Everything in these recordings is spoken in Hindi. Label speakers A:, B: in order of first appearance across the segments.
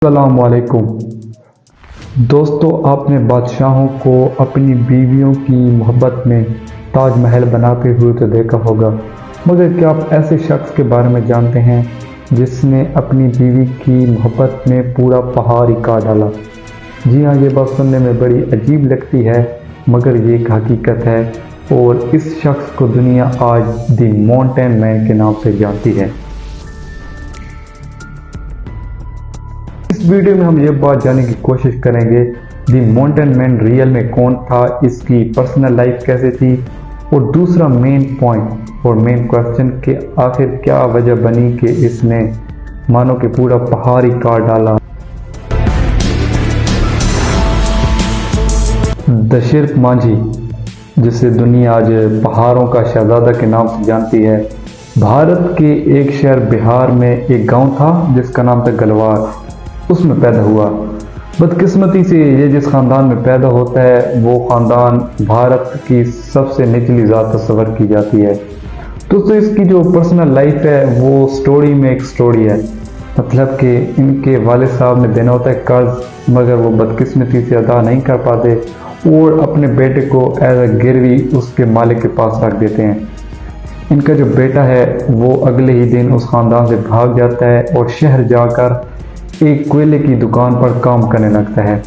A: अस्सलामुअलैकुम दोस्तों, आपने बादशाहों को अपनी बीवियों की मोहब्बत में ताजमहल बनाते हुए तो देखा होगा, मगर क्या आप ऐसे शख्स के बारे में जानते हैं जिसने अपनी बीवी की मोहब्बत में पूरा पहाड़ ही काट डाला। जी हाँ, ये बात सुनने में बड़ी अजीब लगती है, मगर ये एक हकीकत है और इस शख्स को दुनिया आज द माउंटेन मैन के नाम से जानती है। इस वीडियो में हम ये बात जानने की कोशिश करेंगे दी माउंटेन मैन रियल में कौन था, इसकी पर्सनल लाइफ कैसे थी, और दूसरा मेन पॉइंट और मेन क्वेश्चन कि आखिर क्या वजह बनी कि इसने मानो कि पूरा पहाड़ ही काट डाला। दशरथ मांझी, जिसे दुनिया आज पहाड़ों का शहजादा के नाम से जानती है, भारत के एक शहर बिहार में एक गांव था जिसका नाम था गलवार, उसमें पैदा हुआ। बदकिस्मती से ये जिस ख़ानदान में पैदा होता है वो ख़ानदान भारत की सबसे निचली ज़ात तस्वर की जाती है। दोस्तों, इसकी जो पर्सनल लाइफ है वो स्टोरी में एक स्टोरी है। मतलब कि इनके वालिद साहब ने देना होता है कर्ज, मगर वो बदकिस्मती से अदा नहीं कर पाते और अपने बेटे को एज अ गिरवी उसके मालिक के पास रख देते हैं। इनका जो बेटा है वो अगले ही दिन उस ख़ानदान से भाग जाता है और शहर जाकर एक कोयले की दुकान पर काम करने लगता है।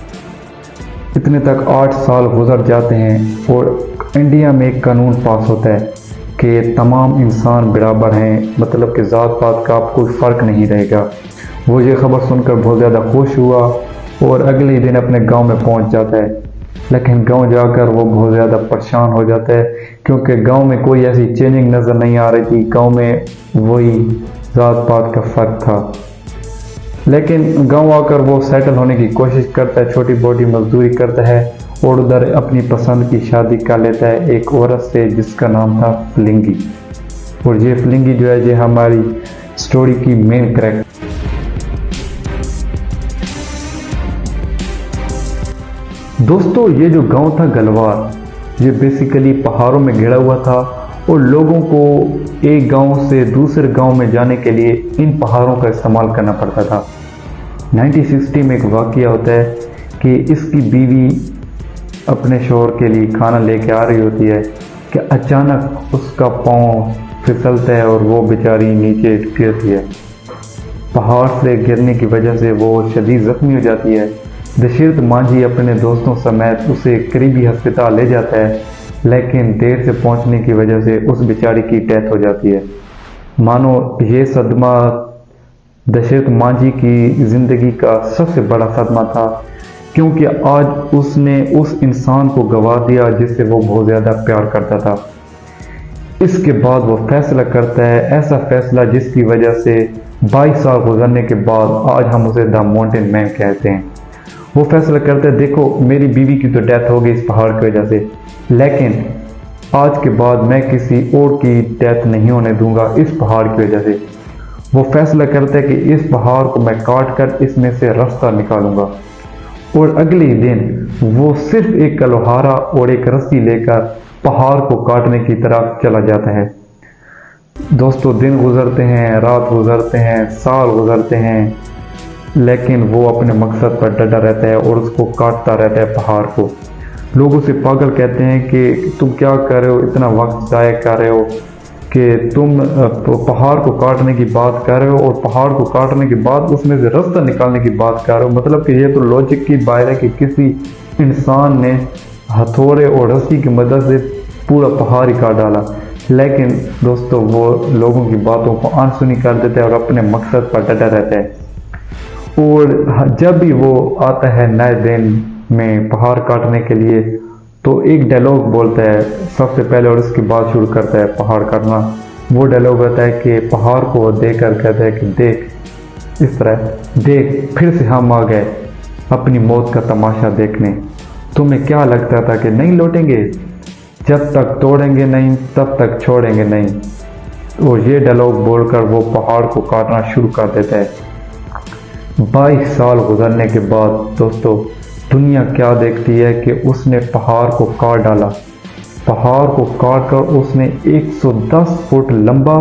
A: इतने तक 8 साल गुजर जाते हैं और इंडिया में एक कानून पास होता है कि तमाम इंसान बराबर हैं, मतलब कि ज़ात पात का कोई फ़र्क नहीं रहेगा। वो ये खबर सुनकर बहुत ज़्यादा खुश हुआ और अगले ही दिन अपने गांव में पहुंच जाता है। लेकिन गांव जाकर वो बहुत ज़्यादा परेशान हो जाता है क्योंकि गांव में कोई ऐसी चेंजिंग नज़र नहीं आ रही थी। गाँव में वही ज़ात पात का फ़र्क था। लेकिन गांव आकर वो सेटल होने की कोशिश करता है, छोटी मोटी मजदूरी करता है और उधर अपनी पसंद की शादी कर लेता है एक औरत से जिसका नाम था फिलिंगी। और ये फिलिंगी जो है ये हमारी स्टोरी की मेन कैरेक्टर। दोस्तों, ये जो गांव था गलवार, ये बेसिकली पहाड़ों में घिरा हुआ था और लोगों को एक गांव से दूसरे गांव में जाने के लिए इन पहाड़ों का इस्तेमाल करना पड़ता था। 1960 में एक वाक़या होता है कि इसकी बीवी अपने शौहर के लिए खाना लेके आ रही होती है कि अचानक उसका पाँव फिसलता है और वो बेचारी नीचे गिरती है। पहाड़ से गिरने की वजह से वो शदीद ज़ख्मी हो जाती है। दशरथ मांझी अपने दोस्तों समेत उसे करीबी अस्पताल ले जाता है, लेकिन देर से पहुंचने की वजह से उस बेचारी की डेथ हो जाती है। मानो ये सदमा दशरथ मांझी की ज़िंदगी का सबसे बड़ा सदमा था, क्योंकि आज उसने उस इंसान को गवा दिया जिससे वो बहुत ज़्यादा प्यार करता था। इसके बाद वो फैसला करता है, ऐसा फैसला जिसकी वजह से 22 साल गुजरने के बाद आज हम उसे द माउंटेन मैन कहते हैं। वो फैसला करता है, देखो मेरी बीवी की तो डेथ हो गई इस पहाड़ की वजह से, लेकिन आज के बाद मैं किसी और की डेथ नहीं होने दूंगा इस पहाड़ की वजह से। वो फैसला करता है कि इस पहाड़ को मैं काट कर इसमें से रास्ता निकालूंगा। और अगले ही दिन वो सिर्फ एक कलोहारा और एक रस्सी लेकर पहाड़ को काटने की तरफ चला जाता है। दोस्तों, दिन गुजरते हैं, रात गुजरते हैं, साल गुजरते हैं, लेकिन वो अपने मकसद पर डटा रहता है और उसको काटता रहता है पहाड़ को। लोग उसे पागल कहते हैं कि तुम क्या कर रहे हो, इतना वक्त ज़ाया कर रहे हो कि तुम पहाड़ को काटने की बात कर रहे हो और पहाड़ को काटने के बाद उसमें से रास्ता निकालने की बात कर रहे हो। मतलब कि ये तो लॉजिक की बाहर है कि किसी इंसान ने हथौड़े और रस्सी की मदद से पूरा पहाड़ ही काट डाला। लेकिन दोस्तों, वो लोगों की बातों को अनसुनी कर देता है और अपने मकसद पर डटा रहता है। और जब भी वो आता है नए दिन में पहाड़ काटने के लिए तो एक डायलॉग बोलता है सबसे पहले और उसके बाद शुरू करता है पहाड़ काटना। वो डायलॉग होता है कि पहाड़ को देख कर कहता है कि देख, इस तरह देख, फिर से हम आ गए अपनी मौत का तमाशा देखने। तुम्हें क्या लगता था कि नहीं लौटेंगे, जब तक तोड़ेंगे नहीं तब तक छोड़ेंगे नहीं। और ये डायलॉग बोलकर वो पहाड़ को काटना शुरू कर देता है। 22 साल गुजरने के बाद दोस्तों, दुनिया क्या देखती है कि उसने पहाड़ को काट डाला। पहाड़ को काट कर उसने 110 फुट लंबा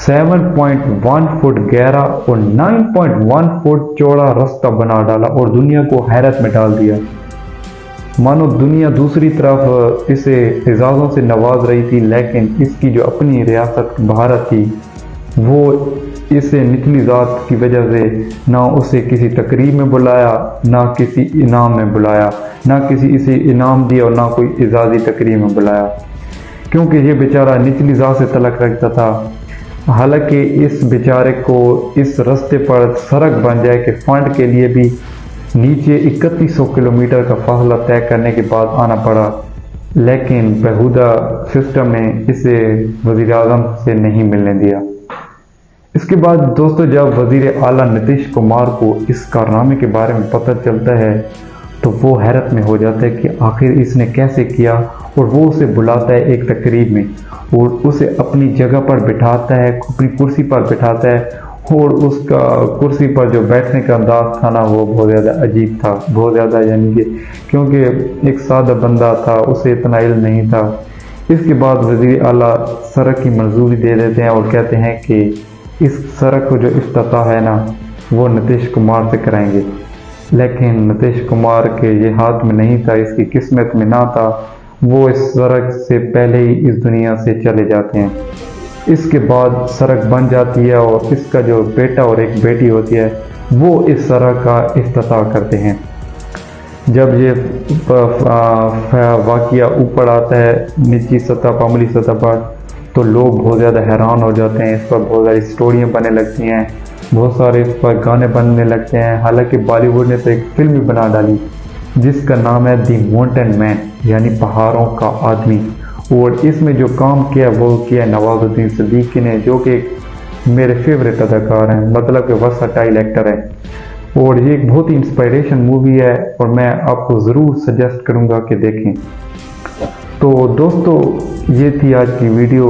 A: 7.1 फुट गहरा और 9.1 फुट चौड़ा रास्ता बना डाला और दुनिया को हैरत में डाल दिया। मानो दुनिया दूसरी तरफ इसे एजाज़ों से नवाज रही थी, लेकिन इसकी जो अपनी रियासत भारत थी वो इसे निचली ज़ात की वजह से ना उसे किसी तकरीब में बुलाया, ना किसी इनाम में बुलाया, ना किसी इसे इनाम दिया और ना कोई एजाज़ी तकरीब में बुलाया, क्योंकि ये बेचारा निचली ज़ात से तलक रखता था। हालांकि इस बेचारे को इस रास्ते पर सड़क बन जाए कि फंड के लिए भी नीचे 3100 किलोमीटर का फासला तय करने के बाद आना पड़ा, लेकिन बेहुदा सिस्टम ने इसे वज़ीर आज़म से नहीं मिलने दिया। इसके बाद दोस्तों जब वज़ीर आला नीतीश कुमार को इस कारनामे के बारे में पता चलता है तो वो हैरत में हो जाता है कि आखिर इसने कैसे किया, और वो उसे बुलाता है एक तकरीब में और उसे अपनी जगह पर बिठाता है, अपनी कुर्सी पर बिठाता है, और उसका कुर्सी पर जो बैठने का अंदाज था ना वो बहुत ज़्यादा अजीब था, बहुत ज़्यादा, यानी कि क्योंकि एक सादा बंदा था, उसे इतना इल्म नहीं था। इसके बाद वज़ीर आला सड़क की मंजूरी दे देते हैं और कहते हैं कि इस सड़क को जो इफ्तिताह है ना वो नीतीश कुमार से कराएंगे, लेकिन नीतीश कुमार के ये हाथ में नहीं था, इसकी किस्मत में ना था, वो इस सड़क से पहले ही इस दुनिया से चले जाते हैं। इसके बाद सड़क बन जाती है और इसका जो बेटा और एक बेटी होती है वो इस सड़क का इफ्तिताह करते हैं। जब ये वाक़या ऊपर आता है निजी सतह पर, अमली सतह पर, तो लोग बहुत ज़्यादा हैरान हो जाते हैं। इस पर बहुत सारी स्टोरियाँ बनने लगती हैं, बहुत सारे इस पर गाने बनने लगते हैं। हालांकि बॉलीवुड ने तो एक फिल्म भी बना डाली जिसका नाम है दी माउंटेन मैन, यानी पहाड़ों का आदमी, और इसमें जो काम किया वो किया नवाजुद्दीन सिद्दीकी ने, जो कि मेरे फेवरेट अदाकार हैं, मतलब कि वर्सटाइल एक्टर है। और ये एक बहुत ही इंस्पायरेशन मूवी है और मैं आपको ज़रूर सजेस्ट करूँगा कि देखें। तो दोस्तों ये थी आज की वीडियो,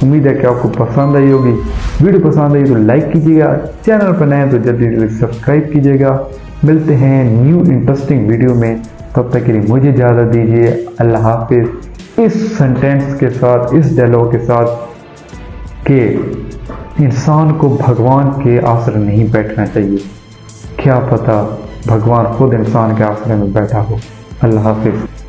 A: उम्मीद है कि आपको पसंद आई होगी। वीडियो पसंद आई तो लाइक कीजिएगा, चैनल पर नए हैं तो जल्दी जल्दी सब्सक्राइब कीजिएगा। मिलते हैं न्यू इंटरेस्टिंग वीडियो में, तब तक के लिए मुझे इजाज़त दीजिए। अल्लाह हाफिज़। इस सेंटेंस के साथ, इस डायलॉग के साथ कि इंसान को भगवान के आसरे नहीं बैठना चाहिए, क्या पता भगवान खुद इंसान के आसरे में बैठा हो। अल्लाह हाफिज़।